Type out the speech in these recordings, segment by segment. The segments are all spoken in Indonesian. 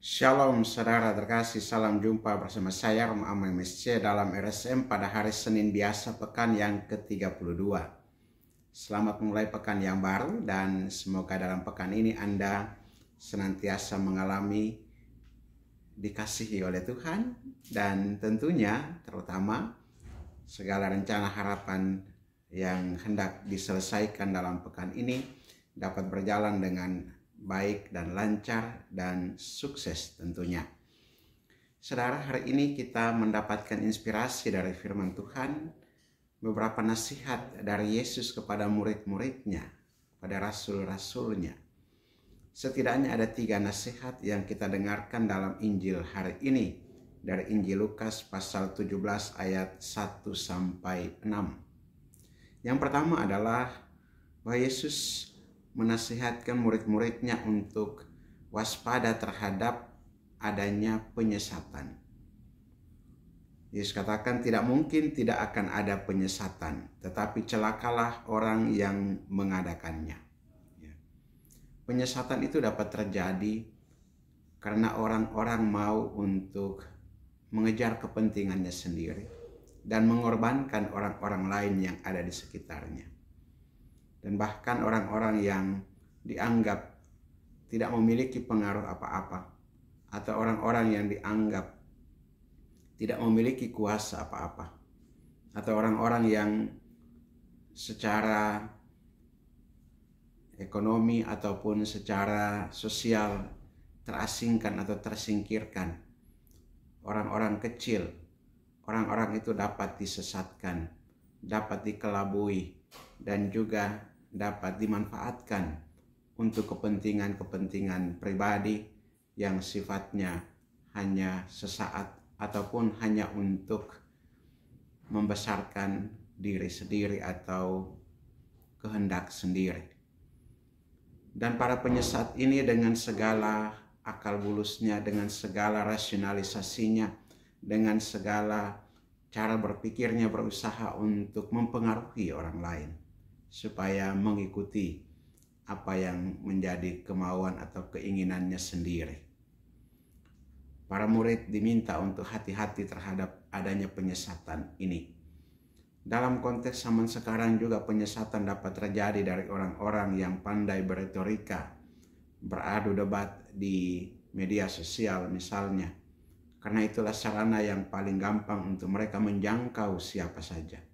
Shalom saudara terkasih, salam jumpa bersama saya Romo Amai Mesce dalam RSM pada hari Senin biasa pekan yang ke-32. Selamat mulai pekan yang baru dan semoga dalam pekan ini Anda senantiasa mengalami dikasihi oleh Tuhan dan tentunya terutama segala rencana harapan yang hendak diselesaikan dalam pekan ini dapat berjalan dengan baik dan lancar dan sukses tentunya. Saudara, hari ini kita mendapatkan inspirasi dari firman Tuhan, beberapa nasihat dari Yesus kepada murid-muridnya, pada rasul-rasulnya. Setidaknya ada 3 nasihat yang kita dengarkan dalam Injil hari ini, dari Injil Lukas pasal 17 ayat 1-6. Yang pertama adalah bahwa Yesus menasihatkan murid-muridnya untuk waspada terhadap adanya penyesatan. Yesus katakan tidak mungkin tidak akan ada penyesatan, tetapi celakalah orang yang mengadakannya. Penyesatan itu dapat terjadi karena orang-orang mau untuk mengejar kepentingannya sendiri dan mengorbankan orang-orang lain yang ada di sekitarnya. Dan bahkan orang-orang yang dianggap tidak memiliki pengaruh apa-apa, atau orang-orang yang dianggap tidak memiliki kuasa apa-apa, atau orang-orang yang secara ekonomi ataupun secara sosial terasingkan atau tersingkirkan. Orang-orang kecil, orang-orang itu dapat disesatkan, dapat dikelabui, dan juga dapat dimanfaatkan untuk kepentingan-kepentingan pribadi yang sifatnya hanya sesaat ataupun hanya untuk membesarkan diri sendiri atau kehendak sendiri. Dan para penyesat ini dengan segala akal bulusnya, dengan segala rasionalisasinya, dengan segala cara berpikirnya berusaha untuk mempengaruhi orang lain supaya mengikuti apa yang menjadi kemauan atau keinginannya sendiri. Para murid diminta untuk hati-hati terhadap adanya penyesatan ini. Dalam konteks zaman sekarang juga penyesatan dapat terjadi dari orang-orang yang pandai beretorika, beradu debat di media sosial misalnya. Karena itulah sarana yang paling gampang untuk mereka menjangkau siapa saja.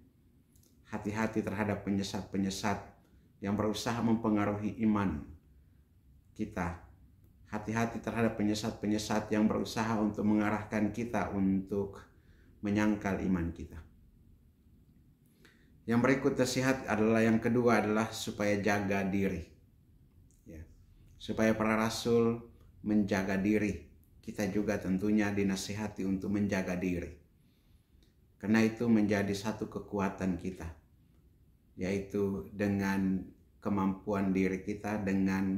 Hati-hati terhadap penyesat-penyesat yang berusaha mempengaruhi iman kita. Hati-hati terhadap penyesat-penyesat yang berusaha untuk mengarahkan kita untuk menyangkal iman kita. Yang berikut nasihat adalah yang kedua adalah supaya jaga diri. Supaya para rasul menjaga diri. Kita juga tentunya dinasihati untuk menjaga diri. Karena itu menjadi satu kekuatan kita, yaitu dengan kemampuan diri kita, dengan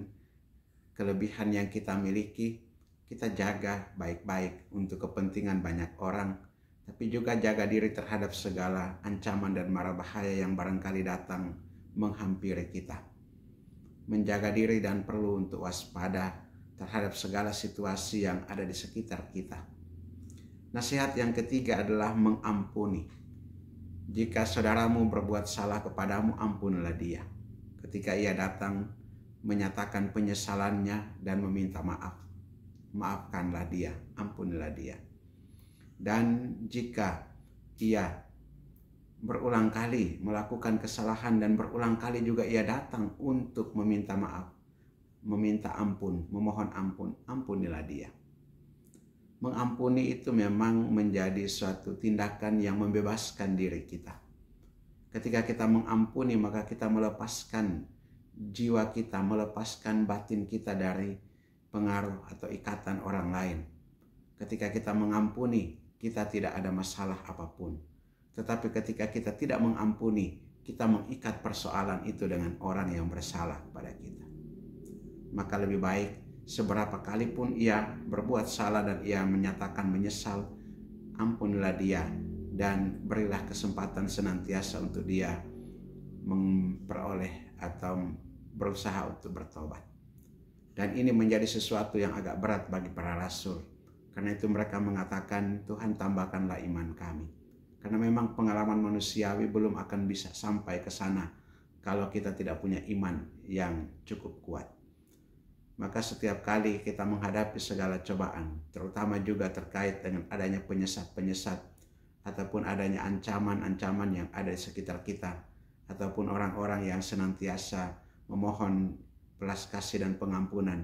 kelebihan yang kita miliki, kita jaga baik-baik untuk kepentingan banyak orang, tapi juga jaga diri terhadap segala ancaman dan mara bahaya yang barangkali datang menghampiri kita. Menjaga diri dan perlu untuk waspada terhadap segala situasi yang ada di sekitar kita. Nasihat yang ketiga adalah mengampuni. Jika saudaramu berbuat salah kepadamu, ampunilah dia. Ketika ia datang menyatakan penyesalannya dan meminta maaf, maafkanlah dia, ampunilah dia. Dan jika ia berulang kali melakukan kesalahan dan berulang kali juga ia datang untuk meminta maaf, meminta ampun, memohon ampun, ampunilah dia. Mengampuni itu memang menjadi suatu tindakan yang membebaskan diri kita. Ketika kita mengampuni, maka kita melepaskan jiwa kita, melepaskan batin kita dari pengaruh atau ikatan orang lain. Ketika kita mengampuni, kita tidak ada masalah apapun. Tetapi ketika kita tidak mengampuni, kita mengikat persoalan itu dengan orang yang bersalah pada kita. Maka lebih baik seberapa kali pun ia berbuat salah dan ia menyatakan menyesal, ampunilah dia dan berilah kesempatan senantiasa untuk dia memperoleh atau berusaha untuk bertobat. Dan ini menjadi sesuatu yang agak berat bagi para rasul. Karena itu mereka mengatakan, Tuhan tambahkanlah iman kami. Karena memang pengalaman manusiawi belum akan bisa sampai ke sana kalau kita tidak punya iman yang cukup kuat. Maka setiap kali kita menghadapi segala cobaan, terutama juga terkait dengan adanya penyesat-penyesat, ataupun adanya ancaman-ancaman yang ada di sekitar kita, ataupun orang-orang yang senantiasa memohon belas kasih dan pengampunan,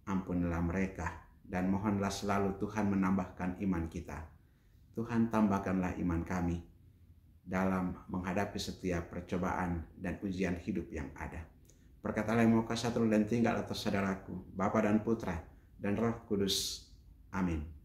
ampunilah mereka, dan mohonlah selalu Tuhan menambahkan iman kita. Tuhan tambahkanlah iman kami dalam menghadapi setiap percobaan dan ujian hidup yang ada. Perkataanlah yang mau kasih dan tinggal atas saudaraku, Bapa dan Putra dan Roh Kudus. Amin.